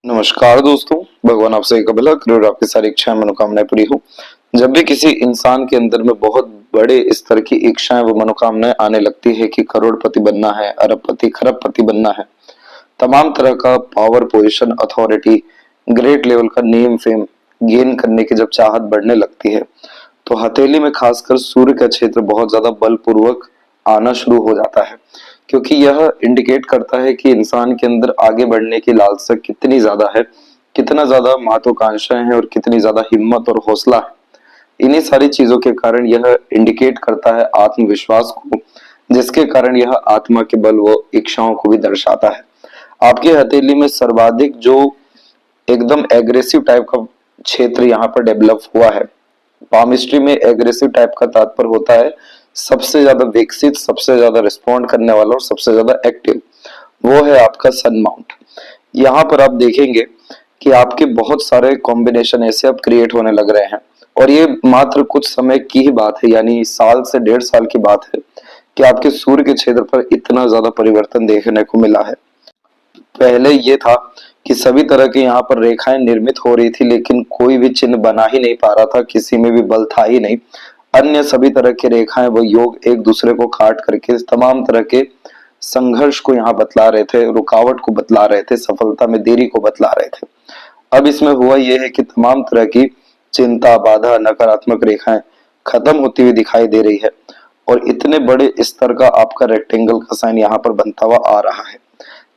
नमस्कार दोस्तों, भगवान आपसे एक भला करे और आपकी सारी इच्छाएं मनोकामनाएं पूरी हो। जब भी किसी इंसान के अंदर में बहुत बड़े स्तर की इच्छाएं व मनोकामनाएं आने लगती है कि करोड़पति बनना है, अरबपति खरबपति बनना है, तमाम तरह का power position authority, great level का नेम फेम गेन करने की जब चाहत बढ़ने लगती है तो हथेली में खासकर सूर्य का क्षेत्र बहुत ज्यादा बलपूर्वक आना शुरू हो जाता है, क्योंकि यह इंडिकेट करता है कि इंसान के अंदर आगे बढ़ने की लालसा कितनी ज्यादा है, कितना ज्यादा महत्वाकांक्षाएं हैं और कितनी ज्यादा हिम्मत और हौसला है। इन्हीं सारी चीजों के कारण यह इंडिकेट करता है आत्मविश्वास को, जिसके कारण यह आत्मा के बल व इच्छाओं को भी दर्शाता है। आपकी हथेली में सर्वाधिक जो एकदम एग्रेसिव टाइप का क्षेत्र यहाँ पर डेवलप हुआ है। पामिस्ट्री में एग्रेसिव टाइप का तात्पर्य होता है सबसे ज्यादा विकसित, सबसे ज्यादा रिस्पॉन्ड करने वाला और सबसे ज्यादा एक्टिव। वो है आपका सन माउंट। यहाँ पर आप देखेंगे कि आपके बहुत सारे कॉम्बिनेशन ऐसे अब क्रिएट होने लग रहे हैं, और ये मात्र कुछ समय की ही बात है, यानी साल से 1.5 साल की बात है कि आपके सूर्य के क्षेत्र पर इतना ज्यादा परिवर्तन देखने को मिला है। पहले ये था कि सभी तरह की यहाँ पर रेखाएं निर्मित हो रही थी, लेकिन कोई भी चिन्ह बना ही नहीं पा रहा था, किसी में भी बल था ही नहीं। अन्य सभी तरह की रेखाएं व योग एक दूसरे को काट करके तमाम तरह के संघर्ष को यहाँ बतला रहे थे, रुकावट को बतला रहे थे, सफलता में देरी को बतला रहे थे। अब इसमें हुआ यह है कि तमाम तरह की चिंता, बाधा, नकारात्मक रेखाएं खत्म होती हुई दिखाई दे रही है, और इतने बड़े स्तर का आपका रेक्टेंगल का साइन यहाँ पर बनता हुआ आ रहा है।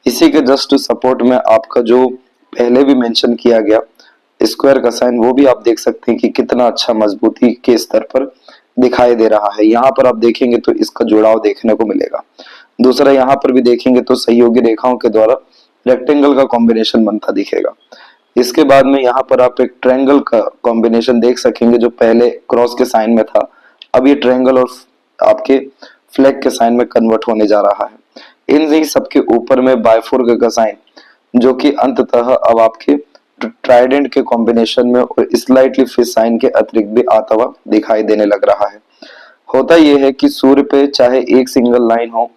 इसी के जस्ट सपोर्ट में आपका जो पहले भी मेंशन किया गया स्क्वायर का साइन, वो भी आप देख सकते हैं कि कितना अच्छा मजबूती के स्तर पर दिखाई दे रहा है। यहाँ पर आप देखेंगे तो इसका जुड़ाव देखने को मिलेगा। दूसरा, यहाँ पर भी देखेंगे तो सहयोगी रेखाओं के द्वारा रेक्टेंगल का कॉम्बिनेशन बनता दिखेगा। इसके बाद में यहाँ पर आप एक ट्रायंगल का कॉम्बिनेशन देख सकेंगे, जो पहले क्रॉस के साइन में था, अब ये ट्रायंगल और आपके फ्लैग के साइन में कन्वर्ट होने जा रहा है। इन सबके ऊपर में बायफोर्क का साइन, जो कि अंततः अब आपके ट्राइडेंट के कॉम्बिनेशन में और स्लाइटली फिश साइन के अतिरिक्त भी आता हुआ दिखाई देने लग रहा है। होता यह है कि सूर्य पे चाहे एक सिंगल लाइन हो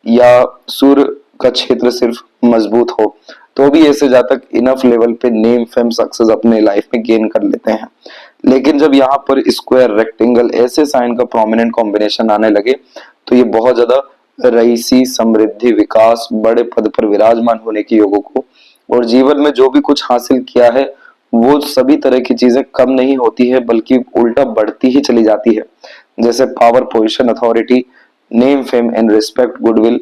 या सूर्य का क्षेत्र सिर्फ मजबूत हो, तो भी ऐसे जातक इनफ लेवल पे नेम फेम सक्सेस अपने लाइफ में गेन कर लेते हैं। लेकिन जब यहाँ पर स्क्वायर, रेक्टेंगल ऐसे साइन का प्रोमिनेंट कॉम्बिनेशन आने लगे तो ये बहुत ज्यादा रईसी, समृद्धि, विकास, बड़े पद पर विराजमान होने के योगों को और जीवन में जो भी कुछ हासिल किया है वो सभी तरह की चीजें कम नहीं होती है, बल्कि उल्टा बढ़ती ही चली जाती है। जैसे power, position, authority, name fame and respect, goodwill,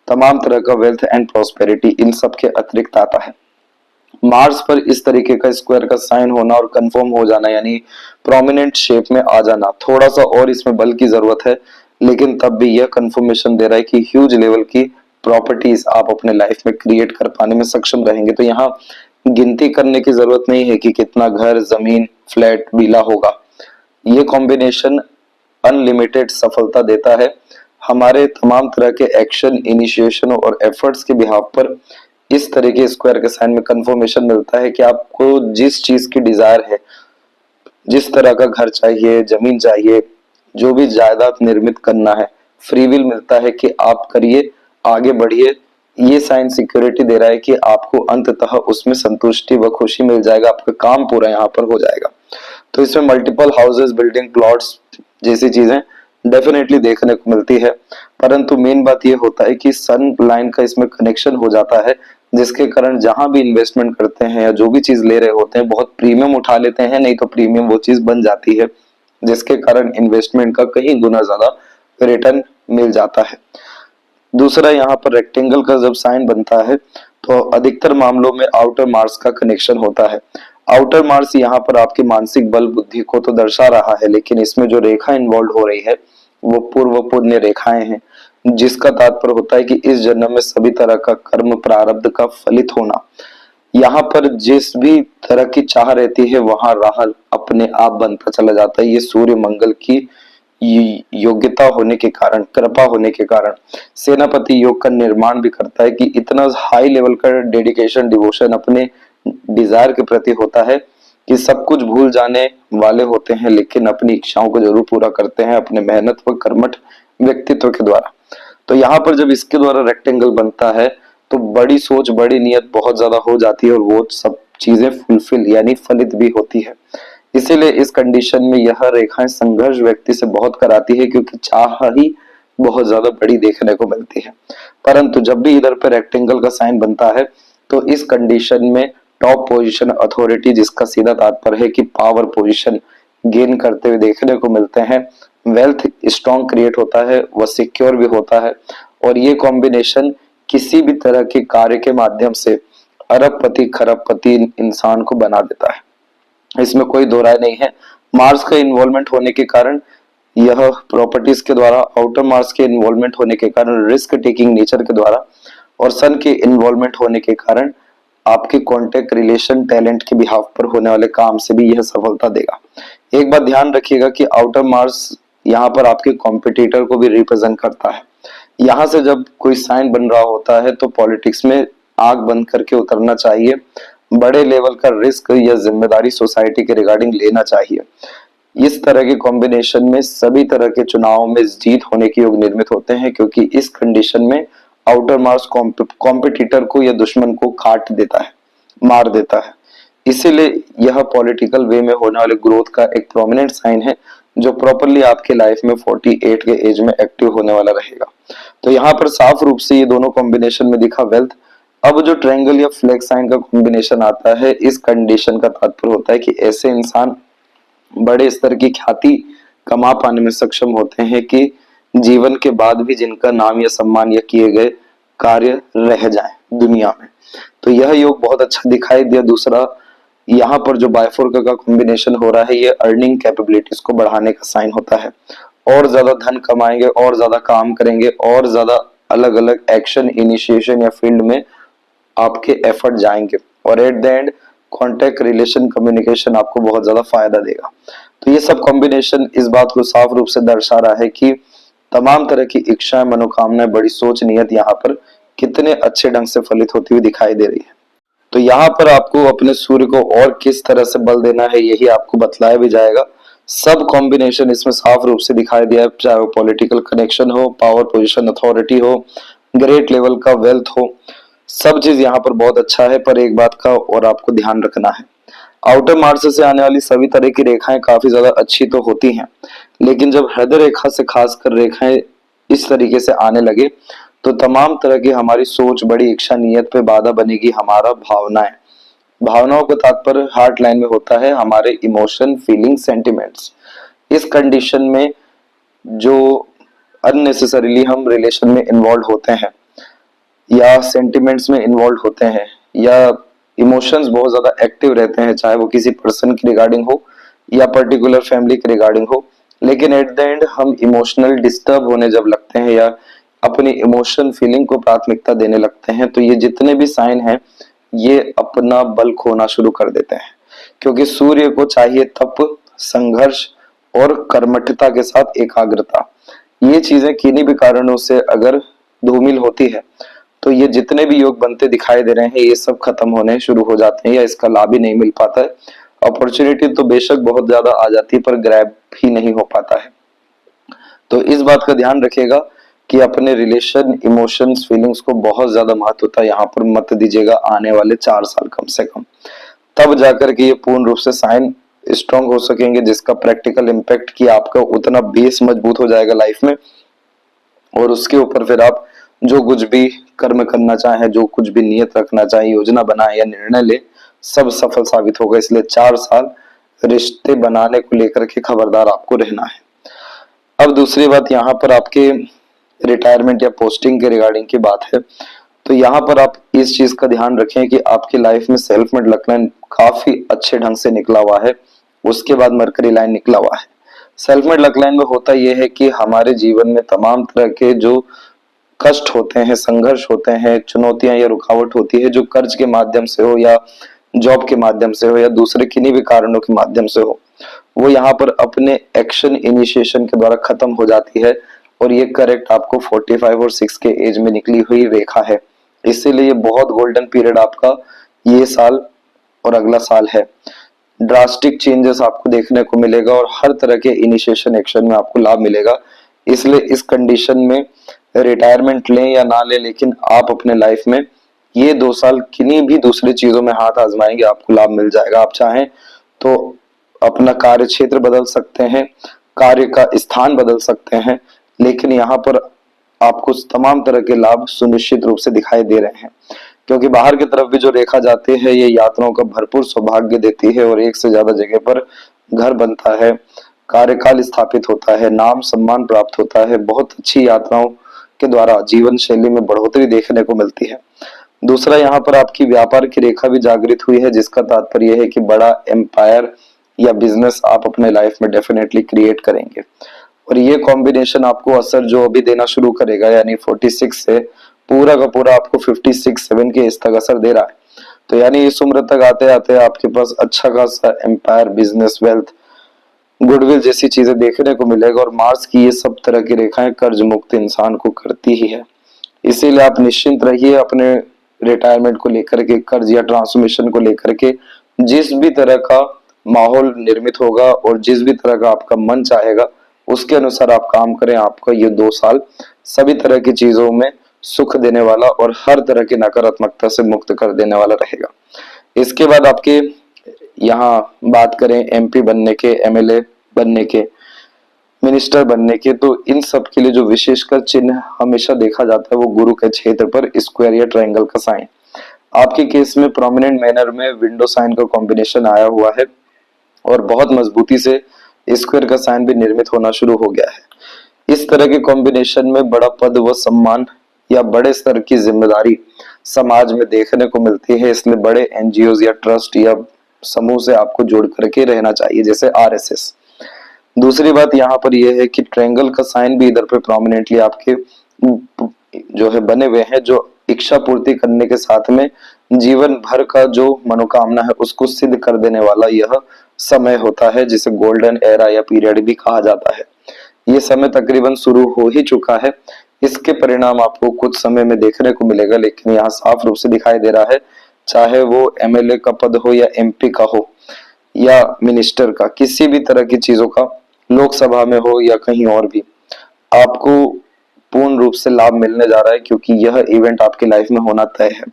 तमाम तरह का वेल्थ एंड प्रॉस्पेरिटी, इन सब के अतिरिक्त आता है। मार्स पर इस तरीके का स्क्वायर का साइन होना और कंफर्म हो जाना, यानी प्रोमिनेंट शेप में आ जाना, थोड़ा सा और इसमें बल की जरूरत है, लेकिन तब भी यह कंफर्मेशन दे रहा है कि ह्यूज लेवल की प्रॉपर्टीज आप अपने लाइफ में क्रिएट कर पाने में सक्षम रहेंगे। तो यहाँ गिनती करने की जरूरत नहीं है कि कितना घर, जमीन, फ्लैट, विला होगा। ये कॉम्बिनेशन अनलिमिटेड सफलता देता है। हमारे तमाम तरह के एक्शन, इनिशिएशन और एफर्ट्स के बिहाफ पर इस तरह के स्क्वायर के साइन में कंफर्मेशन मिलता है कि आपको जिस चीज की डिजायर है, जिस तरह का घर चाहिए, जमीन चाहिए, जो भी जायदाद निर्मित करना है, फ्री विल मिलता है कि आप करिए, आगे बढ़िए। ये साइन सिक्योरिटी दे रहा है कि आपको अंततः उसमें संतुष्टि व खुशी मिल जाएगा, आपका काम पूरा यहाँ पर हो जाएगा। तो इसमें मल्टीपल हाउसेस, बिल्डिंग, प्लॉट्स जैसी चीजें डेफिनेटली देखने को मिलती है, परंतु मेन बात ये होता है कि सन लाइन का इसमें कनेक्शन हो जाता है, जिसके कारण जहां भी इन्वेस्टमेंट करते हैं या जो भी चीज ले रहे होते हैं बहुत प्रीमियम उठा लेते हैं, नहीं तो प्रीमियम वो चीज बन जाती है, जिसके कारण इन्वेस्टमेंट का कहीं गुना ज्यादा रिटर्न मिल जाता है। दूसरा, यहाँ पर रेक्टेंगल का जब साइन बनता है तो अधिकतर मामलों में आउटर मार्स का कनेक्शन होता है। आउटर मार्स यहाँ पर आपकी मानसिक बल, बुद्धि को तो दर्शा रहा है, लेकिन इसमें जो रेखा इन्वॉल्व हो रही है वो पूर्व पुण्य रेखाएं हैं, जिसका तात्पर्य होता है कि इस जन्म में सभी तरह का कर्म प्रारब्ध का फलित होना। यहाँ पर जिस भी तरह की चाह रहती है वहां राह अपने आप बनता चला जाता है। ये सूर्य मंगल की योग्यता होने के कारण, कृपा होने के कारण सेनापति योग का निर्माण भी करता है कि इतना हाई लेवल का डेडिकेशन, डिवोशन अपने डिजायर के प्रति होता है कि सब कुछ भूल जाने वाले होते हैं, लेकिन अपनी इच्छाओं को जरूर पूरा करते हैं अपने मेहनत व कर्मठ व्यक्तित्व के द्वारा। तो यहाँ पर जब इसके द्वारा रेक्टेंगल बनता है तो बड़ी सोच बड़ी नीयत बहुत ज्यादा हो जाती है और वो सब चीजें फुलफिल यानी फलित भी होती है। इसीलिए इस कंडीशन में यह रेखाएं संघर्ष व्यक्ति से बहुत कराती है, क्योंकि चाह ही बहुत ज्यादा बड़ी देखने को मिलती है। परंतु जब भी इधर पे रेक्टेंगल का साइन बनता है तो इस कंडीशन में टॉप पोजीशन अथॉरिटी, जिसका सीधा तात्पर्य है कि पावर पोजीशन गेन करते हुए देखने को मिलते हैं। वेल्थ स्ट्रॉन्ग क्रिएट होता है, वह सिक्योर भी होता है, और ये कॉम्बिनेशन किसी भी तरह के कार्य के माध्यम से अरबपति खरबपति इंसान को बना देता है, इसमें कोई दो राय नहीं है। मार्स का इन्वॉल्वमेंट होने के कारण, यह प्रॉपर्टीज के द्वारा, आउटर मार्स के इन्वॉल्वमेंट होने के कारण, रिस्क टेकिंग नेचर के द्वारा, और सन के इन्वॉल्वमेंट होने के कारण आपके कॉन्टेक्ट रिलेशन टैलेंट के बिहाफ पर होने वाले काम से भी यह सफलता देगा। एक बात ध्यान रखिएगा कि आउटर मार्स यहाँ पर आपके कॉम्पिटिटर को भी रिप्रेजेंट करता है। यहाँ से जब कोई साइन बन रहा होता है तो पॉलिटिक्स में आंख बंद करके उतरना चाहिए, बड़े लेवल का रिस्क या जिम्मेदारी सोसाइटी के रिगार्डिंग लेना चाहिए। इस तरह के कॉम्बिनेशन में सभी तरह के चुनावों में जीत होने के योग निर्मित होते हैं, क्योंकि इस कंडीशन में आउटर मार्स कॉम्पिटिटर को या दुश्मन को काट देता है, मार देता है। इसीलिए यह पॉलिटिकल वे में होने वाले ग्रोथ का एक प्रोमिनेंट साइन है, जो प्रॉपरली आपके लाइफ में 48 के एज में एक्टिव होने वाला रहेगा। तो यहाँ पर साफ रूप से ये दोनों कॉम्बिनेशन में दिखा वेल्थ। अब जो ट्रायंगल या फ्लैग साइन का कॉम्बिनेशन आता है, इस कंडीशन का तात्पर्य होता है कि ऐसे इंसान बड़े स्तर की ख्याति कमा पाने में सक्षम होते हैं कि जीवन के बाद भी जिनका नाम या सम्मान या किए गए कार्य रह जाए दुनिया में। तो यह योग बहुत अच्छा दिखाई दिया। दूसरा, यहाँ पर जो बायफोर्क का कॉम्बिनेशन हो रहा है, ये अर्निंग कैपेबिलिटीज को बढ़ाने का साइन होता है। और ज्यादा धन कमाएंगे, और ज्यादा काम करेंगे, और ज्यादा अलग अलग एक्शन इनिशिएशन या फील्ड में आपके एफर्ट जाएंगे, और at the end contact relation communication आपको बहुत ज्यादा फायदा देगा। तो ये सब कॉम्बिनेशन इस बात को साफ रूप से दर्शा रहा है कि तमाम तरह की इच्छाएं, मनोकामनाएं, बड़ी सोच, नियत यहाँ पर कितने अच्छे ढंग से फलित होती हुई दिखाई दे रही है। तो यहाँ पर आपको अपने सूर्य को और किस तरह से बल देना है, यही आपको बतलाया भी जाएगा। सब कॉम्बिनेशन इसमें साफ रूप से दिखाई दिया है, चाहे वो पॉलिटिकल कनेक्शन हो, पावर पोजीशन अथॉरिटी हो, ग्रेट लेवल का वेल्थ हो, सब चीज यहाँ पर बहुत अच्छा है। पर एक बात का और आपको ध्यान रखना है, आउटर मार्स से आने वाली सभी तरह की रेखाएं काफी ज्यादा अच्छी तो होती हैं, लेकिन जब हृदय रेखा से खासकर रेखाएं इस तरीके से आने लगे तो तमाम तरह की हमारी सोच, बड़ी इच्छा, नियत पे बाधा बनेगी हमारा भावनाएं। भावनाओं का तात्पर्य हार्ट लाइन में होता है हमारे इमोशन, फीलिंग, सेंटिमेंट्स। इस कंडीशन में जो अननेसेसरीली हम रिलेशन में इन्वॉल्व होते हैं, या सेंटिमेंट्स में इन्वॉल्व होते हैं, या इमोशंस बहुत ज्यादा एक्टिव रहते हैं, चाहे वो किसी पर्सन की रिगार्डिंग हो या पर्टिकुलर फैमिली के रिगार्डिंग हो, लेकिन एट द एंड हम इमोशनल डिस्टर्ब होने जब लगते हैं या अपनी इमोशन फीलिंग को प्राथमिकता देने लगते हैं, तो ये जितने भी साइन हैं ये अपना बल खोना शुरू कर देते हैं। क्योंकि सूर्य को चाहिए तप, संघर्ष और कर्मठता के साथ एकाग्रता। ये चीजें किन्हीं भी कारणों से अगर धूमिल होती है तो ये जितने भी योग बनते दिखाई दे रहे हैं, ये सब खत्म होने शुरू हो जाते हैं या इसका लाभ ही नहीं मिल पाता है। अपॉर्चुनिटी तो बेशक बहुत ज्यादा आ जाती है, पर ग्रैब ही नहीं हो पाता है। तो इस बात का ध्यान रखिएगा कि अपने रिलेशन, इमोशंस, फीलिंग्स को बहुत ज्यादा महत्वता यहाँ पर मत दीजिएगा आने वाले 4 साल कम से कम। तब जाकर के ये पूर्ण रूप से साइन स्ट्रांग हो सकेंगे, जिसका प्रैक्टिकल इम्पैक्ट कि आपका उतना बेस मजबूत हो जाएगा लाइफ में, और उसके ऊपर फिर आप जो कुछ भी कर्म करना चाहे, जो कुछ भी नियत रखना चाहे, योजना बनाए या निर्णय ले, सब सफल साबित होगा। इसलिए 4 साल रिश्ते बनाने को लेकर के खबरदार आपको रहना है। अब दूसरी बात, यहाँ पर आपके रिटायरमेंट या पोस्टिंग के रिगार्डिंग की बात है, तो यहाँ पर आप इस चीज का ध्यान रखें कि आपकी लाइफ में सेल्फ मेड लक लाइन काफी अच्छे ढंग से निकला हुआ है, उसके बाद मरकरी लाइन निकला हुआ है। सेल्फ मेड लक लाइन में होता यह है कि हमारे जीवन में तमाम तरह के जो कष्ट होते हैं, संघर्ष होते हैं, चुनौतियां या रुकावट होती है, जो कर्ज के माध्यम से हो या जॉब के माध्यम से हो या दूसरे किन्हीं भी कारणों के माध्यम से हो, वो यहाँ पर अपने एक्शन इनिशिएशन के द्वारा खत्म हो जाती है। और ये करेक्ट आपको 45 और 6 के एज में निकली हुई रेखा है। इसीलिए ये बहुत गोल्डन पीरियड आपका ये साल और अगला साल है। ड्रास्टिक चेंजेस आपको देखने को मिलेगा और हर तरह के इनिशिएशन एक्शन में आपको लाभ मिलेगा। इसलिए इस कंडीशन में रिटायरमेंट लें या ना लें, लेकिन आप अपने लाइफ में ये 2 साल किन्हीं भी दूसरी चीजों में हाथ आजमाएंगे, आपको लाभ मिल जाएगा। आप चाहें तो अपना कार्य क्षेत्र बदल सकते हैं, कार्य का स्थान बदल सकते हैं, लेकिन यहाँ पर आपको तमाम तरह के लाभ सुनिश्चित रूप से दिखाई दे रहे हैं, क्योंकि बाहर की तरफ भी जो रेखा जाती है ये यात्राओं का भरपूर सौभाग्य देती है और एक से ज्यादा जगह पर घर बनता है, कार्यकाल स्थापित होता है, नाम सम्मान प्राप्त होता है, बहुत अच्छी यात्राओं के द्वारा जीवन शैली में बढ़ोतरी देखने को मिलती है। दूसरा, यहाँ पर आपकी व्यापार की रेखा भी जागृत हुई है, जिसका तात्पर्य है कि बड़ा एम्पायर या बिजनेस आप अपने लाइफ में डेफिनेटली क्रिएट करेंगे। और ये कॉम्बिनेशन आपको असर जो अभी देना शुरू करेगा, यानी 46 से पूरा का पूरा आपको 56-7 के इस तक असर दे रहा है। तो यानी इस उम्र तक आते आते आपके पास अच्छा खासा एम्पायर, बिजनेस, वेल्थ, गुडविल जैसी चीजें देखने को मिलेगा। और मार्स की ये सब तरह की रेखाएं कर्ज मुक्त इंसान को करती ही है, इसीलिए आप निश्चिंत रहिए अपने रिटायरमेंट को लेकर के, कर्ज या ट्रांसफॉर्मेशन को लेकर के। जिस भी तरह का माहौल निर्मित होगा और जिस भी तरह का आपका मन चाहेगा उसके अनुसार आप काम करें। आपका ये 2 साल सभी तरह की चीजों में सुख देने वाला और हर तरह की नकारात्मकता से मुक्त कर देने वाला रहेगा। इसके बाद आपके यहाँ बात करें एमपी बनने के, एमएलए बनने के, मिनिस्टर बनने के, तो इन सब के लिए जो विशेषकर चिन्ह हमेशा देखा जाता है वो गुरु के क्षेत्र पर स्क्वायर या ट्रायंगल का साइन। आपके केस में प्रोमिनेंट मैनर में विंडो साइन का कॉम्बिनेशन आया हुआ है और बहुत मजबूती से स्क्वायर का साइन भी निर्मित होना शुरू हो गया है। इस तरह के कॉम्बिनेशन में बड़ा पद व सम्मान या बड़े स्तर की जिम्मेदारी समाज में देखने को मिलती है, इसलिए बड़े एनजीओ या ट्रस्ट या समूह से आपको जोड़ करके रहना चाहिए, जैसे आरएसएस। दूसरी बात यहाँ पर यह है कि ट्रायंगल का साइन भी इधर पे प्रोमिनेंटली आपके जो है बने हुए हैं, जो इच्छा पूर्ति करने के साथ में जीवन भर का जो मनोकामना है उसको सिद्ध कर देने वाला यह समय होता है, जिसे गोल्डन एरा या पीरियड भी कहा जाता है। ये समय तकरीबन शुरू हो ही चुका है, इसके परिणाम आपको कुछ समय में देखने को मिलेगा, लेकिन यहाँ साफ रूप से दिखाई दे रहा है, चाहे वो एमएलए का पद हो या एमपी का हो या मिनिस्टर का, किसी भी तरह की चीजों का, लोकसभा में हो या कहीं और भी, आपको पूर्ण रूप से लाभ मिलने जा रहा है, क्योंकि यह इवेंट आपकी लाइफ में होना तय है।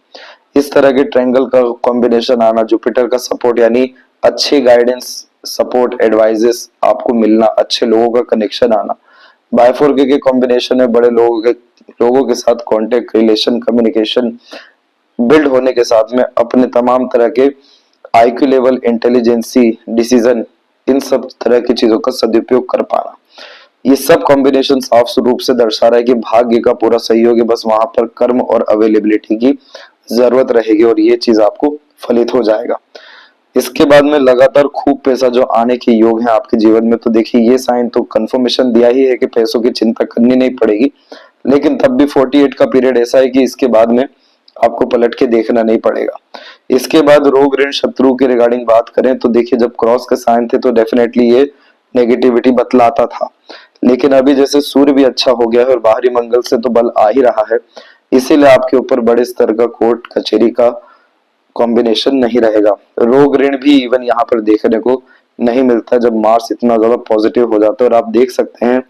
इस तरह के ट्रायंगल का कॉम्बिनेशन आना, जुपिटर का सपोर्ट यानी अच्छी गाइडेंस, सपोर्ट, एडवाइजेस आपको मिलना, अच्छे लोगों का कनेक्शन आना, बायफोर के कॉम्बिनेशन में बड़े लोगों के साथ कांटेक्ट, रिलेशन, कम्युनिकेशन बिल्ड होने के साथ में अपने तमाम तरह के आईक्यू लेवल, इंटेलिजेंसी, डिसीजन, इन सब तरह की चीजों का सदुपयोग कर पाना, ये सब कॉम्बिनेशन साफ रूप से दर्शा रहा है कि भाग्य का पूरा सहयोग है, बस वहां पर कर्म और अवेलेबिलिटी की जरूरत रहेगी और ये चीज आपको फलित हो जाएगा। इसके बाद में लगातार खूब पैसा जो आने के योग है आपके जीवन में, तो देखिए ये साइन तो कंफर्मेशन दिया ही है कि पैसों की चिंता करनी नहीं पड़ेगी, लेकिन तब भी 48 का पीरियड ऐसा है कि इसके बाद में आपको पलट के देखना नहीं पड़ेगा। इसके बाद रोग, ऋण, शत्रु के रिगार्डिंग बात करें तो देखिए जब क्रॉस के साइन थे तो डेफिनेटली ये नेगेटिविटी बतलाता था, लेकिन अभी जैसे सूर्य भी अच्छा हो गया है और बाहरी मंगल से तो बल आ ही रहा है, इसीलिए आपके ऊपर बड़े स्तर का कोर्ट कचहरी का कॉम्बिनेशन नहीं रहेगा। रोग, ऋण भी इवन यहाँ पर देखने को नहीं मिलता जब मार्स इतना ज्यादा पॉजिटिव हो जाता है। और आप देख सकते हैं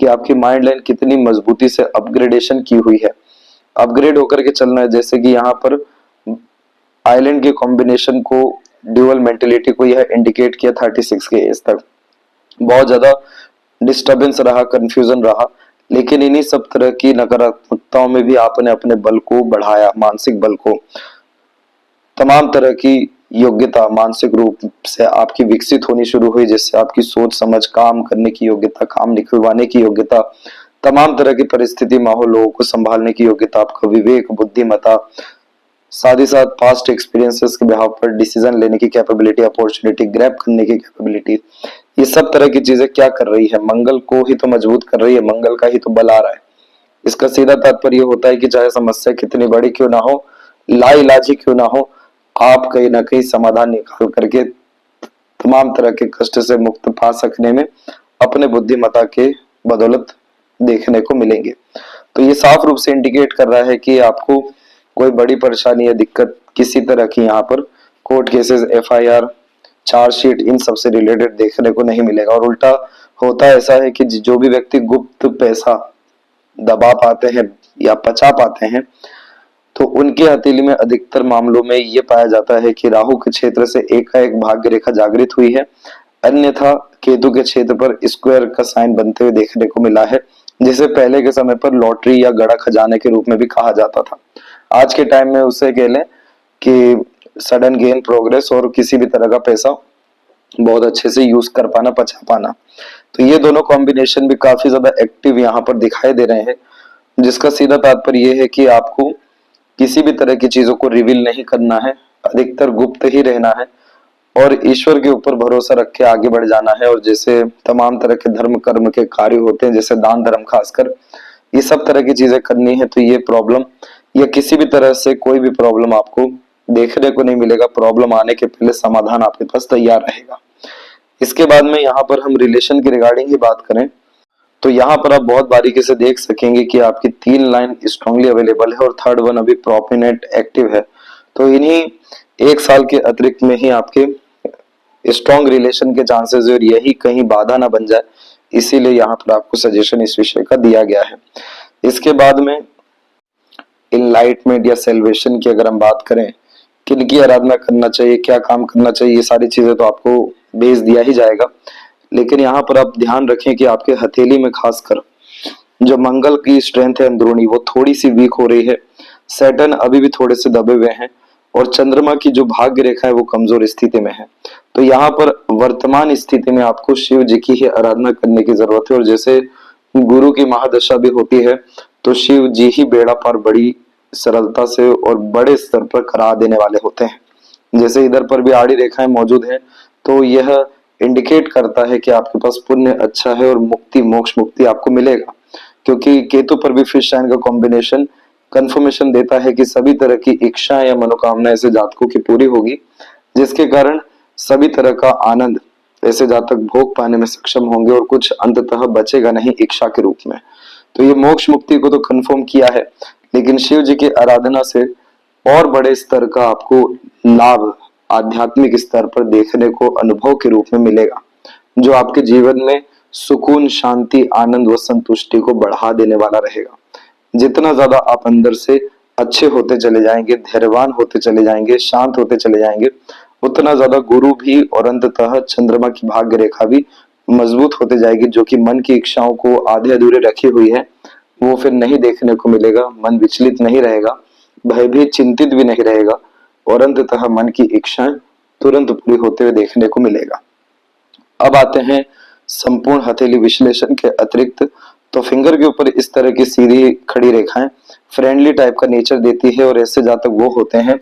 कि आपकी माइंड लाइन कितनी मजबूती से अपग्रेडेशन की हुई है, अपग्रेड होकर के चलना है। जैसे कि यहाँ पर आइलैंड के कॉम्बिनेशन को, ड्यूअल मेंटेलिटी को यह इंडिकेट किया 36 के एज तक। बहुत ज्यादा डिस्टर्बेंस रहा, कंफ्यूजन रहा, लेकिन इन्हीं सब तरह की नकारात्मकताओं में भी आपने अपने बल को बढ़ाया, मानसिक बल को, तमाम तरह की योग्यता मानसिक रूप से आपकी विकसित होनी शुरू हुई, जिससे आपकी सोच समझ, काम करने की योग्यता, काम निकलवाने की योग्यता, तमाम तरह की परिस्थिति, माहौल, लोगों को संभालने की योग्यता, आपका विवेक, बुद्धिमत्ता, साथ ही साथ पास्ट एक्सपीरियंसेस के बिहाव पर डिसीजन लेने की कैपेबिलिटी, अपॉर्चुनिटी ग्रैब करने की कैपेबिलिटी, ये सब तरह की चीजें क्या कर रही है, मंगल को ही तो मजबूत कर रही है, मंगल का ही तो बल आ रहा है। इसका सीधा तात्पर्य होता है कि चाहे समस्या कितनी बड़ी क्यों ना हो, लाइलाजी क्यों ना हो, आप कहीं ना कहीं समाधान निकाल करके तमाम तरह के कष्ट से मुक्त पा सकने में अपने बुद्धिमत्ता के बदौलत देखने को मिलेंगे। तो ये साफ रूप से इंडिकेट कर रहा है कि आपको कोई बड़ी परेशानी या दिक्कत किसी तरह की यहाँ पर कोर्ट केसेस, एफआईआर, चार्जशीट, इन सब से रिलेटेड देखने को नहीं मिलेगा। और उल्टा होता ऐसा है कि जो भी व्यक्ति गुप्त पैसा दबा पाते हैं या पचा पाते हैं, तो उनकी हथेली में अधिकतर मामलों में ये पाया जाता है कि राहु के क्षेत्र से एकाएक भाग्य रेखा जागृत हुई है, अन्यथा केतु के क्षेत्र पर स्क्वायर का साइन बनते हुए देखने को मिला है, जिसे पहले के समय पर लॉटरी या गड़ा खजाने के रूप में भी कहा जाता था। आज के टाइम में उसे कह लें कि सडन गेन, प्रोग्रेस और किसी भी तरह का पैसा बहुत अच्छे से यूज कर पाना, बचा पाना। तो ये दोनों कॉम्बिनेशन भी काफी ज्यादा एक्टिव यहाँ पर दिखाई दे रहे हैं, जिसका सीधा तात्पर्य ये है कि आपको किसी भी तरह की चीजों को रिवील नहीं करना है, अधिकतर गुप्त ही रहना है और ईश्वर के ऊपर भरोसा रख के आगे बढ़ जाना है। और जैसे तमाम तरह के धर्म कर्म के कार्य होते हैं, जैसे दान धर्म खासकर, ये सब तरह की चीजें करनी है। तो ये प्रॉब्लम या किसी भी तरह से कोई भी प्रॉब्लम आपको देखने को नहीं मिलेगा। प्रॉब्लम आने के पहले समाधान आपके पास तैयार रहेगा। इसके बाद में यहाँ पर हम रिलेशन की रिगार्डिंग ही बात करें तो यहाँ पर आप बहुत बारीकी से देख सकेंगे कि आपकी 3 लाइन स्ट्रांगली अवेलेबल है और थर्ड वन अभी प्रोमिनेंट एक्टिव है। तो इन्हीं 1 साल के अतिरिक्त में ही आपके स्ट्रॉन्ग रिलेशन के चांसेस है और यही कहीं बाधा ना बन जाए, इसीलिए यहाँ पर आपको सजेशन इस विषय का दिया गया है। इसके बाद में इनलाइटमेंट या सेल्वेशन की अगर हम बात करें, किनकी आराधना करना चाहिए, क्या काम करना चाहिए, ये सारी चीजें तो आपको भेज दिया ही जाएगा। लेकिन यहाँ पर आप ध्यान रखें कि आपके हथेली में खासकर जो मंगल की स्ट्रेंथ है अंदरूनी, वो थोड़ी सी वीक हो रही है। सैटर्न अभी भी थोड़े से दबे हुए हैं और चंद्रमा की जो भाग्य रेखा है वो कमजोर स्थिति में है। तो यहाँ पर वर्तमान स्थिति में आपको शिव जी की ही आराधना करने की जरूरत है। और जैसे गुरु की महादशा भी होती है तो शिव जी ही बेड़ा पार बड़ी सरलता से और बड़े स्तर पर करा देने वाले होते हैं। जैसे इधर पर भी आड़ी रेखाएं मौजूद है, तो यह इंडिकेट करता है कि आपके पास पुण्य अच्छा है और मुक्ति, मोक्ष मुक्ति आपको मिलेगा। क्योंकि केतु पर भी फिश साइन का कॉम्बिनेशन कंफर्मेशन देता है कि सभी तरह की इच्छाएं या मनोकामनाएं ऐसे जातकों की पूरी होगी, जिसके कारण सभी तरह का आनंद ऐसे जातक भोग पाने में सक्षम होंगे और कुछ अंततः बचेगा नहीं इच्छा के रूप में। तो ये मोक्ष मुक्ति को तो कंफर्म किया है, लेकिन शिव जी की आराधना से और बड़े स्तर का आपको लाभ आध्यात्मिक स्तर पर देखने को अनुभव के रूप में मिलेगा, जो आपके जीवन में सुकून, शांति, आनंद व संतुष्टि को बढ़ा देने वाला रहेगा। जितना ज्यादा आप अंदर से अच्छे होते चले जाएंगे, धैर्यवान होते चले जाएंगे, शांत होते चले जाएंगे, उतना ज्यादा गुरु भी और अंततः चंद्रमा की भाग्य रेखा भी मजबूत होते जाएगी, जो कि मन की इच्छाओं को आधे अधूरे रखी हुई है वो फिर नहीं देखने को मिलेगा। मन विचलित नहीं रहेगा, भयभीत, चिंतित भी नहीं रहेगा और अंततः मन की इच्छाएं तुरंत पूरी होते हुए देखने को मिलेगा। अब आते हैं संपूर्ण हथेली विश्लेषण के अतिरिक्त, तो फिंगर के ऊपर इस तरह की सीधी खड़ी रेखाएं फ्रेंडली टाइप का नेचर देती है और ऐसे जातक वो होते हैं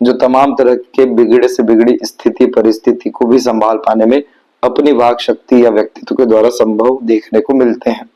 जो तमाम तरह के बिगड़े से बिगड़ी स्थिति परिस्थिति को भी संभाल पाने में अपनी वाक शक्ति या व्यक्तित्व के द्वारा संभव देखने को मिलते हैं।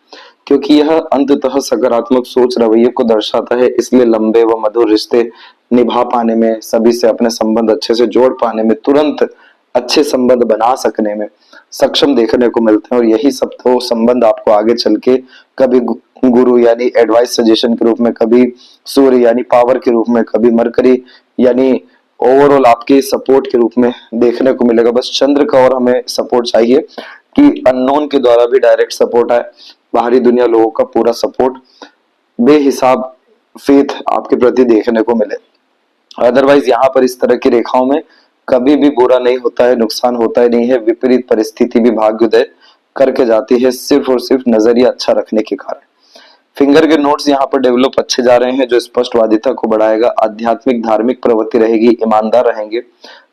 क्योंकि यह अंततः सकारात्मक सोच रवैये को दर्शाता है, इसलिए लंबे व मधुर रिश्ते निभा पाने में, सभी से अपने संबंध अच्छे से जोड़ पाने में, तुरंत अच्छे संबंध बना सकने में सक्षम देखने को मिलते हैं। और यही सब तो संबंध आपको आगे चल के कभी गुरु यानी एडवाइस सजेशन के रूप में, कभी सूर्य यानी पावर के रूप में, कभी मरकरी यानी ओवरऑल आपके सपोर्ट के रूप में देखने को मिलेगा। बस चंद्र का और हमें सपोर्ट चाहिए कि अननोन के द्वारा भी डायरेक्ट सपोर्ट आए, बाहरी दुनिया लोगों का पूरा सपोर्ट बेहिसाब फेथ आपके प्रति देखने को मिले। अदरवाइज यहाँ पर इस तरह की रेखाओं में कभी भी बुरा नहीं होता है, नुकसान होता ही नहीं है। विपरीत परिस्थिति भी भाग्योदय करके जाती है, सिर्फ और सिर्फ नजरिया अच्छा रखने के कारण। फिंगर के नोट्स यहाँ पर डेवलप अच्छे जा रहे हैं, जो स्पष्टवादिता को बढ़ाएगा। आध्यात्मिक धार्मिक प्रवृत्ति रहेगी, ईमानदार रहेंगे।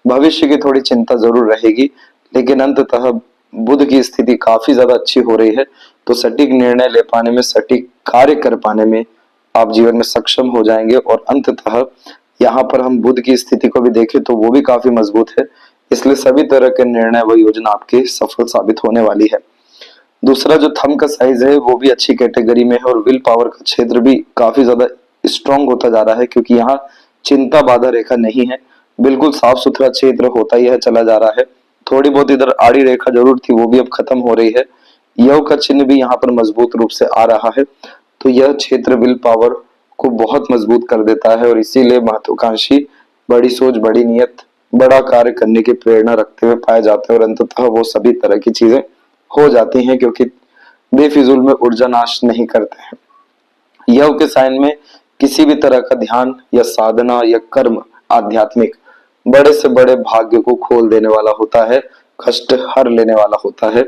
भविष्य की थोड़ी चिंता जरूर रहेगी, लेकिन अंततः बुध की स्थिति काफी ज्यादा अच्छी हो रही है, तो सटीक निर्णय ले पाने में, सटीक कार्य कर पाने में आप जीवन में सक्षम हो जाएंगे। और अंततः यहाँ पर हम बुध की स्थिति को भी देखें तो वो भी काफी मजबूत है, इसलिए सभी तरह के निर्णय व योजना आपके सफल साबित होने वाली है। दूसरा जो थंब का साइज है वो भी अच्छी कैटेगरी में है और विल पावर का क्षेत्र भी काफी ज्यादा स्ट्रॉन्ग होता जा रहा है, क्योंकि यहाँ चिंता बाधा रेखा नहीं है, बिल्कुल साफ सुथरा क्षेत्र होता ही है चला जा रहा है। थोड़ी बहुत इधर आड़ी रेखा जरूर थी, वो भी अब खत्म हो रही है। यव का चिन्ह भी यहाँ पर मजबूत रूप से आ रहा है, तो यह क्षेत्र विल पावर को बहुत मजबूत कर देता है और इसीलिए महत्वाकांक्षी, बड़ी सोच, बड़ी नियत, बड़ा कार्य करने की प्रेरणा रखते हुए पाए जाते हैं और अंततः वो सभी तरह की चीजें हो जाती हैं, क्योंकि बेफिजूल में ऊर्जा नाश नहीं करते हैं। यव के साइन में किसी भी तरह का ध्यान या साधना या कर्म आध्यात्मिक बड़े से बड़े भाग्य को खोल देने वाला होता है, कष्ट हर लेने वाला होता है,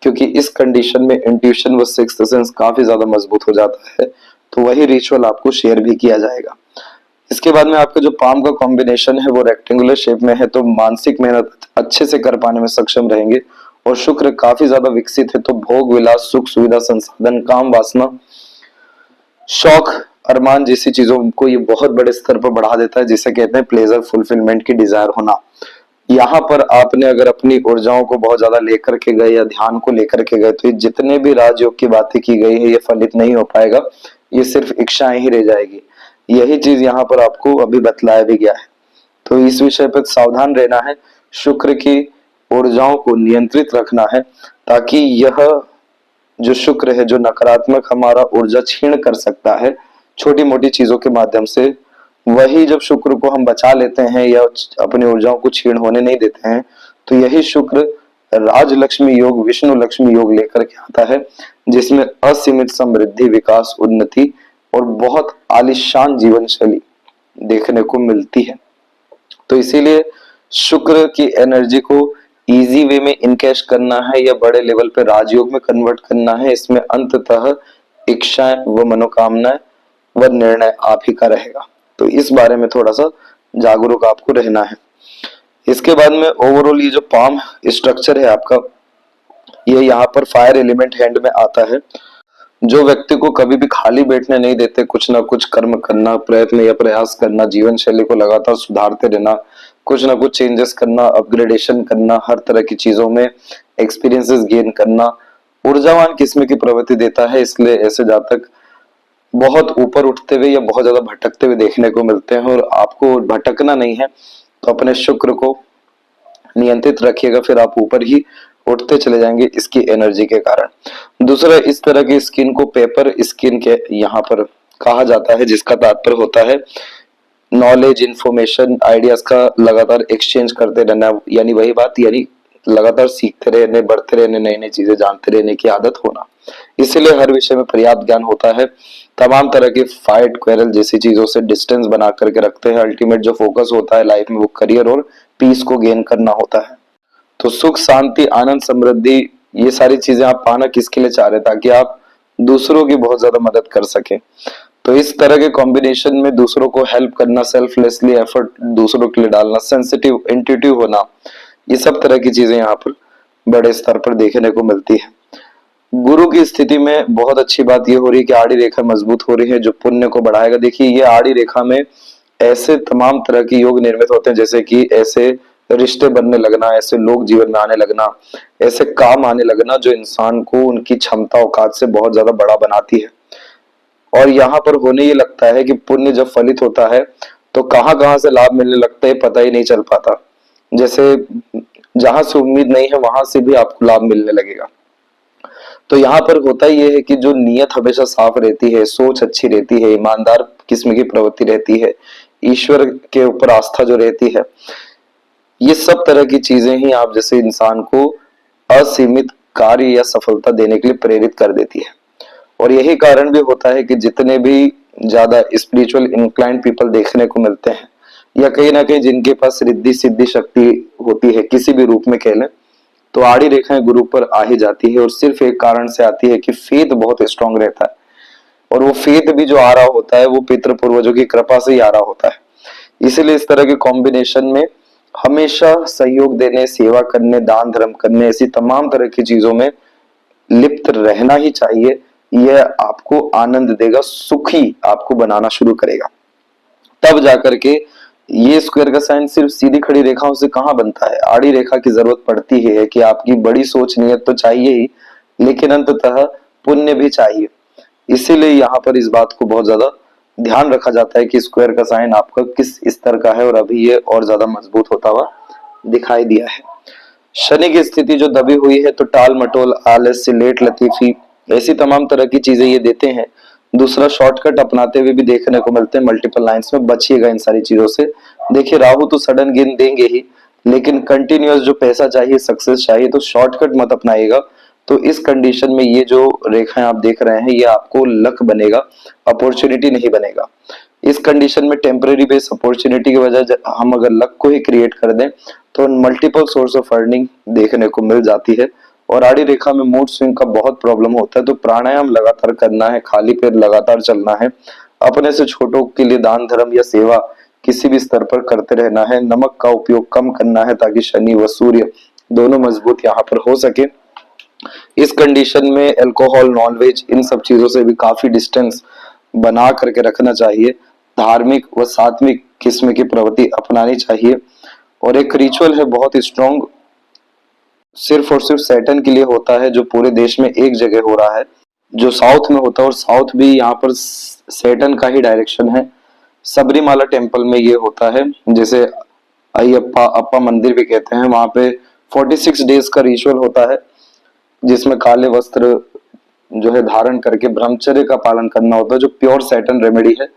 क्योंकि इस कंडीशन में इंट्यूशन व सिक्स्थ सेंस काफी ज्यादा मजबूत हो जाता है। तो वही रिचुअल आपको शेयर भी किया जाएगा। इसके बाद में आपका जो पाम का कॉम्बिनेशन है वो रेक्टेंगुलर शेप में है, तो मानसिक मेहनत अच्छे से कर पाने में सक्षम रहेंगे। और शुक्र काफी ज्यादा विकसित है, तो भोग विलास, सुख सुविधा, संसाधन, काम वासना, शौक, अरमान जैसी चीजों को ये बहुत बड़े स्तर पर बढ़ा देता है, जिसे कहते हैं प्लेजर फुलफिलमेंट की डिजायर होना। यहाँ पर आपने अगर अपनी ऊर्जाओं को बहुत ज्यादा लेकर के गए या ध्यान को लेकर के गए, तो ये जितने भी राजयोग की बातें की गई है ये फलित नहीं हो पाएगा, ये सिर्फ इच्छाएं ही रह जाएगी। यही चीज यहाँ पर आपको अभी बतलाया भी गया है। तो इस विषय पर सावधान रहना है, शुक्र की ऊर्जाओं को नियंत्रित रखना है, ताकि यह जो शुक्र है, जो नकारात्मक हमारा ऊर्जा छीण कर सकता है छोटी मोटी चीजों के माध्यम से, वही जब शुक्र को हम बचा लेते हैं या अपनी ऊर्जाओं को छीण होने नहीं देते हैं, तो यही शुक्र राज लक्ष्मी योग, विष्णु लक्ष्मी योग लेकर के आता है, जिसमें असीमित समृद्धि, विकास, उन्नति और बहुत आलीशान जीवन शैली देखने को मिलती है। तो इसीलिए शुक्र की एनर्जी को इजी वे में इनकैश करना है या बड़े लेवल पे राजयोग में कन्वर्ट करना है, इसमें अंततः इच्छाएं व मनोकामनाएं व निर्णय आप ही का रहेगा। तो इस बारे में थोड़ा सा जागरूक आपको रहना है। इसके बाद में ओवरऑल ये जो पाम स्ट्रक्चर है आपका, ये यहाँ पर फायर एलिमेंट हैंड में आता है, जो व्यक्ति को कभी भी खाली बैठने नहीं देते, कुछ ना कुछ कर्म करना, प्रयत्न या प्रयास करना, जीवन शैली को लगातार सुधारते रहना, कुछ ना कुछ चेंजेस करना, अपग्रेडेशन करना, हर तरह की चीजों में एक्सपीरियंसेस गेन करना, ऊर्जावान किस्म की प्रवृत्ति देता है। इसलिए ऐसे जातक बहुत ऊपर उठते हुए या बहुत ज्यादा भटकते हुए देखने को मिलते हैं, और आपको भटकना नहीं है तो अपने शुक्र को नियंत्रित रखिएगा, फिर आप ऊपर ही उठते चले जाएंगे इसकी एनर्जी के कारण। दूसरा, इस तरह की स्किन को पेपर स्किन के यहाँ पर कहा जाता है, जिसका तात्पर्य होता है नॉलेज, इंफॉर्मेशन, आइडियाज का लगातार एक्सचेंज करते रहना, यानी वही बात, यानी लगातार सीखते रहने, बढ़ते रहने, नई नई चीजें जानते रहने की आदत होना। इसीलिए हर विषय में पर्याप्त ज्ञान होता है। तमाम तरह के फाइट, क्वेरल जैसी चीजों से डिस्टेंस बना करके रखते हैं। अल्टीमेट जो फोकस होता है लाइफ में वो करियर और पीस को गेन करना होता है। तो सुख, शांति, आनंद, समृद्धि, ये सारी चीजें आप पाना किसके लिए चाह रहे हैं? ताकि आप दूसरों की बहुत ज्यादा मदद कर सके। तो इस तरह के कॉम्बिनेशन में दूसरों को हेल्प करना, सेल्फलेसली एफर्ट दूसरों के लिए डालना, सेंसिटिव, इंट्यूटिव होना, ये सब तरह की चीजें यहाँ पर बड़े स्तर पर देखने को मिलती है। गुरु की स्थिति में बहुत अच्छी बात ये हो रही है कि आड़ी रेखा मजबूत हो रही है, जो पुण्य को बढ़ाएगा। देखिए, ये आड़ी रेखा में ऐसे तमाम तरह के योग निर्मित होते हैं, जैसे कि ऐसे रिश्ते बनने लगना, ऐसे लोग जीवन में आने लगना, ऐसे काम आने लगना जो इंसान को उनकी क्षमता औकात से बहुत ज्यादा बड़ा बनाती है। और यहाँ पर होने ये लगता है कि पुण्य जब फलित होता है तो कहाँ कहाँ से लाभ मिलने लगता है पता ही नहीं चल पाता। जैसे जहां से उम्मीद नहीं है वहां से भी आपको लाभ मिलने लगेगा। तो यहाँ पर होता ही ये है कि जो नीयत हमेशा साफ रहती है, सोच अच्छी रहती है, ईमानदार किस्म की प्रवृत्ति रहती है, ईश्वर के ऊपर आस्था जो रहती है, ये सब तरह की चीजें ही आप जैसे इंसान को असीमित कार्य या सफलता देने के लिए प्रेरित कर देती है। और यही कारण भी होता है कि जितने भी ज्यादा स्पिरिचुअल इंक्लाइंड पीपल देखने को मिलते हैं, या कहीं ना कहीं जिनके पास रिद्धि सिद्धि शक्ति होती है किसी भी रूप में कह लें, तो आड़ी रेखाएं गुरु पर आ ही जाती है। और सिर्फ एक कारण से आती है कि फेथ बहुत स्ट्रांग रहता है, और वो फेथ भी जो आ रहा होता है वो पितृ पूर्वजों की कृपा से ही आ रहा होता है। इसीलिए इस तरह के कॉम्बिनेशन में हमेशा सहयोग देने, सेवा करने, दान धर्म करने, ऐसी तमाम तरह की चीजों में लिप्त रहना ही चाहिए। यह आपको आनंद देगा, सुखी आपको बनाना शुरू करेगा। तब जाकर के ये स्क्वायर का साइन सिर्फ सीधी खड़ी रेखाओं से कहाँ बनता है, आड़ी रेखा की जरूरत पड़ती है कि आपकी बड़ी सोच नियत तो चाहिए ही, लेकिन अंततः पुण्य भी चाहिए। इसीलिए यहाँ पर इस बात को बहुत ज्यादा ध्यान रखा जाता है कि स्क्वायर का साइन आपका किस स्तर का है, और अभी ये और ज्यादा मजबूत होता हुआ दिखाई दिया है। शनि की स्थिति जो दबी हुई है, तो टाल मटोल, आलस्य, लेट लतीफी, ऐसी तमाम तरह की चीजें ये देते हैं। दूसरा, शॉर्टकट अपनाते हुए भी देखने को मिलते हैं मल्टीपल लाइंस में, बचिएगा इन सारी चीजों से। देखिए, राहु तो सडन गेन देंगे ही, लेकिन कंटिन्यूअस जो पैसा चाहिए, सक्सेस चाहिए, तो शॉर्टकट मत अपनाइएगा। तो इस कंडीशन में ये जो रेखाएं आप देख रहे हैं ये आपको लक बनेगा, अपॉर्चुनिटी नहीं बनेगा। इस कंडीशन में टेम्परेरी बेस अपॉर्चुनिटी के बजाय हम अगर लक को ही क्रिएट कर दें तो मल्टीपल सोर्स ऑफ अर्निंग देखने को मिल जाती है। और आड़ी रेखा में मूड स्विंग का बहुत प्रॉब्लम होता है, तो प्राणायाम लगातार करना है, खाली पेट लगातार चलना है, अपने से छोटों के लिए दान धर्म या सेवा किसी भी स्तर पर करते रहना है, नमक का उपयोग कम करना है ताकि शनि व सूर्य दोनों मजबूत यहाँ पर हो सके। इस कंडीशन में अल्कोहल, नॉनवेज, इन सब चीजों से भी काफी डिस्टेंस बना करके रखना चाहिए। धार्मिक व सात्विक किस्म की प्रवृत्ति अपनानी चाहिए। और एक रिचुअल है बहुत स्ट्रॉन्ग, सिर्फ और सिर्फ सैटर्न के लिए होता है, जो पूरे देश में एक जगह हो रहा है, जो साउथ में होता है, और साउथ भी यहाँ पर सैटर्न का ही डायरेक्शन है। सबरीमाला टेम्पल में ये होता है, जैसे अयप्पा अप्पा मंदिर भी कहते हैं, वहां पे 46 डेज का रिचुअल होता है, जिसमें काले वस्त्र जो है धारण करके ब्रह्मचर्य का पालन करना होता है, जो प्योर सैटर्न रेमेडी है।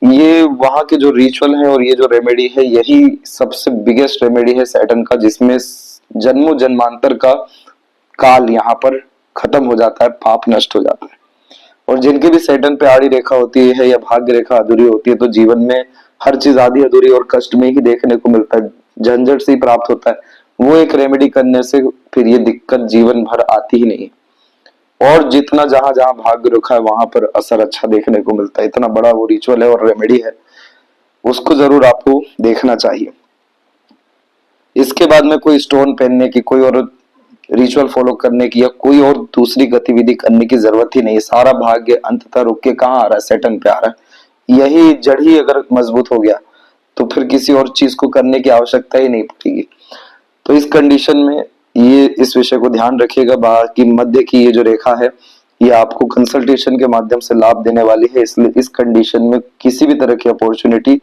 ये वहां के जो रिचुअल है और ये जो रेमेडी है, यही सबसे बिगेस्ट रेमेडी है सैटर्न का, जिसमें जन्मों जन्मांतर का काल यहाँ पर खत्म हो जाता है, पाप नष्ट हो जाता है। और जिनकी भी सैटर्न पे आड़ी रेखा होती है या भाग्य रेखा अधूरी होती है, तो जीवन में हर चीज आधी अधूरी और कष्ट में ही देखने को मिलता है, झंझट से ही प्राप्त होता है। वो एक रेमेडी करने से फिर ये दिक्कत जीवन भर आती ही नहीं। और जितना जहां जहां भाग्य रेखा है वहां पर असर अच्छा देखने को मिलता है। इतना बड़ा वो रिचुअल है और रेमेडी है, उसको जरूर आपको देखना चाहिए। इसके बाद में कोई स्टोन पहनने की, कोई और रिचुअल फॉलो करने की या कोई और दूसरी गतिविधि करने की जरूरत ही नहीं है। सारा भाग्य अंततः रुक के कहाँ आ रहा है, सैटर्न पे आ रहा है। यही जड़ ही अगर मजबूत हो गया तो फिर किसी और चीज को करने की आवश्यकता ही नहीं पड़ेगी। तो इस कंडीशन में ये इस विषय को ध्यान रखिएगा। बाकी मध्य की ये जो रेखा है ये आपको कंसल्टेशन के माध्यम से लाभ देने वाली है, इसलिए इस कंडीशन में किसी भी तरह की अपॉर्चुनिटी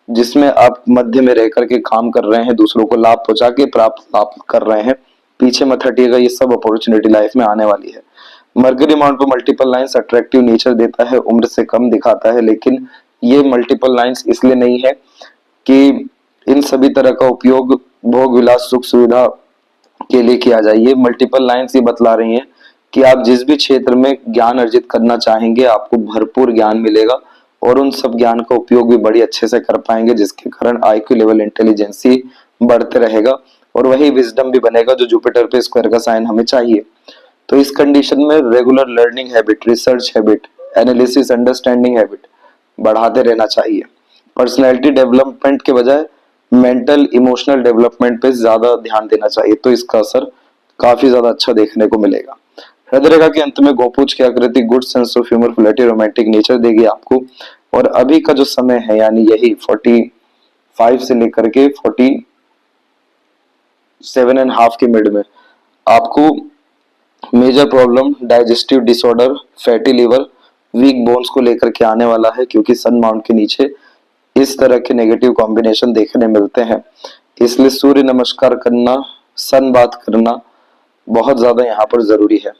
जिसमें आप मध्य में रह करके काम कर रहे हैं, दूसरों को लाभ पहुंचा के प्राप्त लाभ कर रहे हैं, पीछे मत हटिएगा, ये सब अपॉर्चुनिटी लाइफ में आने वाली है। मरकरी माउंट पर मल्टीपल लाइंस अट्रैक्टिव नेचर देता है, उम्र से कम दिखाता है, लेकिन ये मल्टीपल लाइंस इसलिए नहीं है कि इन सभी तरह का उपयोग भोग विलास सुख सुविधा के लिए किया जाए। ये मल्टीपल लाइंस ये बतला रही हैं कि आप जिस भी क्षेत्र में ज्ञान अर्जित करना चाहेंगे आपको भरपूर ज्ञान मिलेगा और उन सब ज्ञान का उपयोग भी बड़ी अच्छे से कर पाएंगे, जिसके कारण आईक्यू लेवल इंटेलिजेंसी बढ़ते रहेगा और वही विजडम भी बनेगा जो जुपिटर पे स्क्वायर का साइन हमें चाहिए। तो इस कंडीशन में regular learning habit, research habit, analysis, understanding habit बढ़ाते रहना चाहिए। पर्सनैलिटी डेवलपमेंट के बजाय मेंटल इमोशनल डेवलपमेंट पे ज्यादा ध्यान देना चाहिए, तो इसका असर काफी ज्यादा अच्छा देखने को मिलेगा। हृदय रेखा के अंत में गोपूज की आकृति good sense of humour, flirty, romantic nature देगी आपको। और अभी का जो समय है यानी यही 45 से लेकर के 47.5 के मिड में आपको major problem digestive disorder, fatty liver, weak bones को लेकर के आने वाला है, क्योंकि सन माउंट के नीचे इस तरह के नेगेटिव कॉम्बिनेशन देखने मिलते हैं। इसलिए सूर्य नमस्कार करना, सन बात करना बहुत ज्यादा यहाँ पर जरूरी है।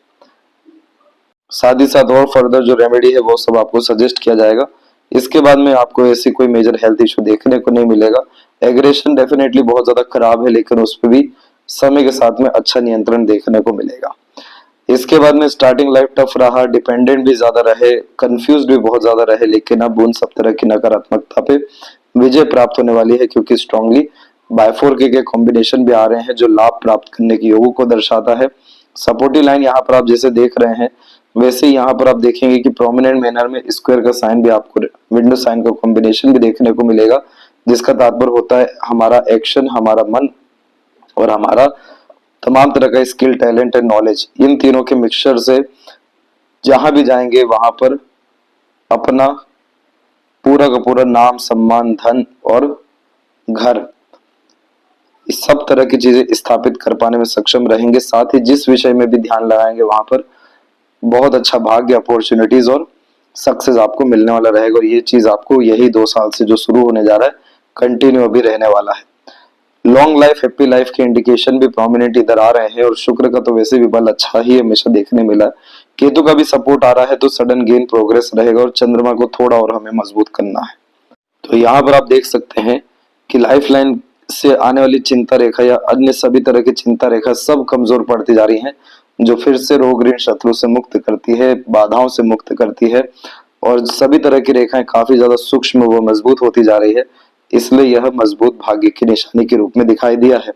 साथ ही साथ और फर्दर जो रेमेडी है वो सब आपको सजेस्ट किया जाएगा। इसके बाद में आपको ऐसी कोई मेजर हेल्थ इशू देखने को नहीं मिलेगा। एग्रेशन डेफिनेटली बहुत ज्यादा खराब है, लेकिन उस पर भी समय के साथ में अच्छा नियंत्रण देखने को मिलेगा। इसके बाद में स्टार्टिंग लाइफ टफ रहा, डिपेंडेंट भी ज्यादा रहे, कंफ्यूज भी बहुत ज्यादा रहे, लेकिन अब उन सब तरह की नकारात्मकता पे विजय प्राप्त होने वाली है, क्योंकि स्ट्रांगली बाय4 के कॉम्बिनेशन भी आ रहे हैं जो लाभ प्राप्त करने के योगों को दर्शाता है। सपोर्टिव लाइन यहाँ पर आप जैसे देख रहे हैं वैसे ही यहाँ पर आप देखेंगे कि प्रोमिनेंट मैनर में स्क्वायर का साइन भी आपको, विंडो साइन का कॉम्बिनेशन भी देखने को मिलेगा, जिसका तात्पर्य होता है हमारा एक्शन, हमारा मन और हमारा तमाम तरह का स्किल, टैलेंट एंड नॉलेज, इन तीनों के मिक्सचर से जहां भी जाएंगे वहां पर अपना पूरा का पूरा नाम, सम्मान, धन और घर, इस सब तरह की चीजें स्थापित कर पाने में सक्षम रहेंगे। साथ ही जिस विषय में भी ध्यान लगाएंगे वहां पर बहुत अच्छा भाग्य, अपॉर्चुनिटीज और सक्सेस आपको मिलने वाला रहेगा। और ये चीज आपको यही 2 साल से जो शुरू होने जा रहा है कंटिन्यू अभी रहने वाला है। लॉन्ग लाइफ, हैप्पी लाइफ के इंडिकेशन भी प्रोमिनेंट इधर आ रहे हैं और शुक्र का तो वैसे भी बल अच्छा ही हमेशा देखने मिला है। केतु का भी सपोर्ट आ रहा है, तो सडन गेन प्रोग्रेस रहेगा और चंद्रमा को थोड़ा और हमें मजबूत करना है। तो यहाँ पर आप देख सकते हैं कि लाइफ लाइन से आने वाली चिंता रेखा या अन्य सभी तरह की चिंता रेखा सब कमजोर पड़ती जा रही हैं। जो फिर से रोग ऋण शत्रु से मुक्त करती है, बाधाओं से मुक्त करती है और सभी तरह की रेखाएं काफी ज्यादा सूक्ष्म व मजबूत होती जा रही है। इसलिए यह मजबूत भाग्य की निशानी के रूप में दिखाई दिया है।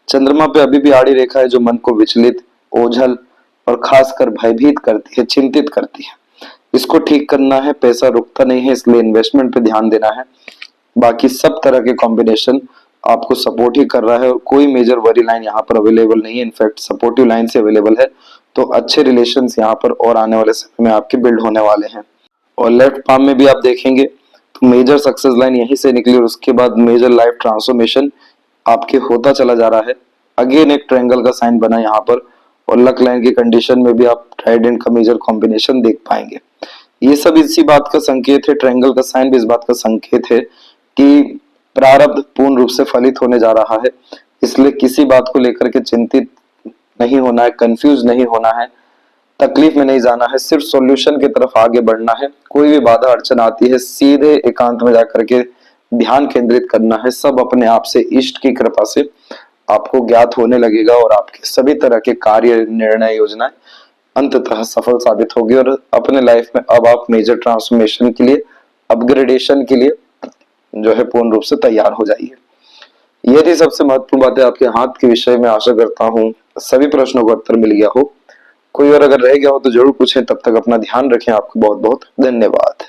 चंद्रमा पे अभी भी आड़ी रेखा है जो मन को विचलित, ओझल और खासकर भयभीत करती है, चिंतित करती है। इसको ठीक करना है, पैसा रुकता नहीं है, इसलिए इन्वेस्टमेंट पे ध्यान देना है। बाकी सब तरह के कॉम्बिनेशन आपको सपोर्ट ही कर रहा है और कोई मेजर वरी लाइन यहाँ पर अवेलेबल नहीं है, इनफैक्ट सपोर्टिव लाइन से अवेलेबल है। तो अच्छे रिलेशंस यहाँ पर और आने वाले समय में आपके बिल्ड होने वाले हैं। और लेफ्ट पाम में भी आप देखेंगे तो मेजर सक्सेस लाइन यहीं से निकली और उसके बाद मेजर लाइफ ट्रांसफॉर्मेशन आपके होता चला जा रहा है। अगेन एक ट्रायंगल का साइन बना यहाँ पर और लक लाइन की कंडीशन में भी आप ट्राइडेंट का मेजर कॉम्बिनेशन देख पाएंगे। ये सब इसी बात का संकेत है, ट्रायंगल का साइन भी इस बात का संकेत है कि प्रारब्ध पूर्ण रूप से फलित होने जा रहा है। इसलिए किसी बात को लेकर के चिंतित नहीं होना है, कंफ्यूज नहीं होना है, तकलीफ में नहीं जाना है, सिर्फ सॉल्यूशन की तरफ आगे बढ़ना है। कोई भी बाधा अड़चन आती है सीधे एकांत में जाकर के ध्यान केंद्रित करना है। सब अपने आप से इष्ट की कृपा से आपको ज्ञात होने लगेगा और आपके सभी तरह के कार्य, निर्णय, योजनाएं अंततः सफल साबित होगी और अपने लाइफ में अब आप मेजर ट्रांसफॉर्मेशन के लिए, अपग्रेडेशन के लिए जो है पूर्ण रूप से तैयार हो जाइए। ये थी सबसे महत्वपूर्ण बातें आपके हाथ के विषय में। आशा करता हूँ सभी प्रश्नों का उत्तर मिल गया हो। कोई और अगर रह गया हो तो जरूर पूछें। तब तक अपना ध्यान रखें। आपको बहुत बहुत धन्यवाद।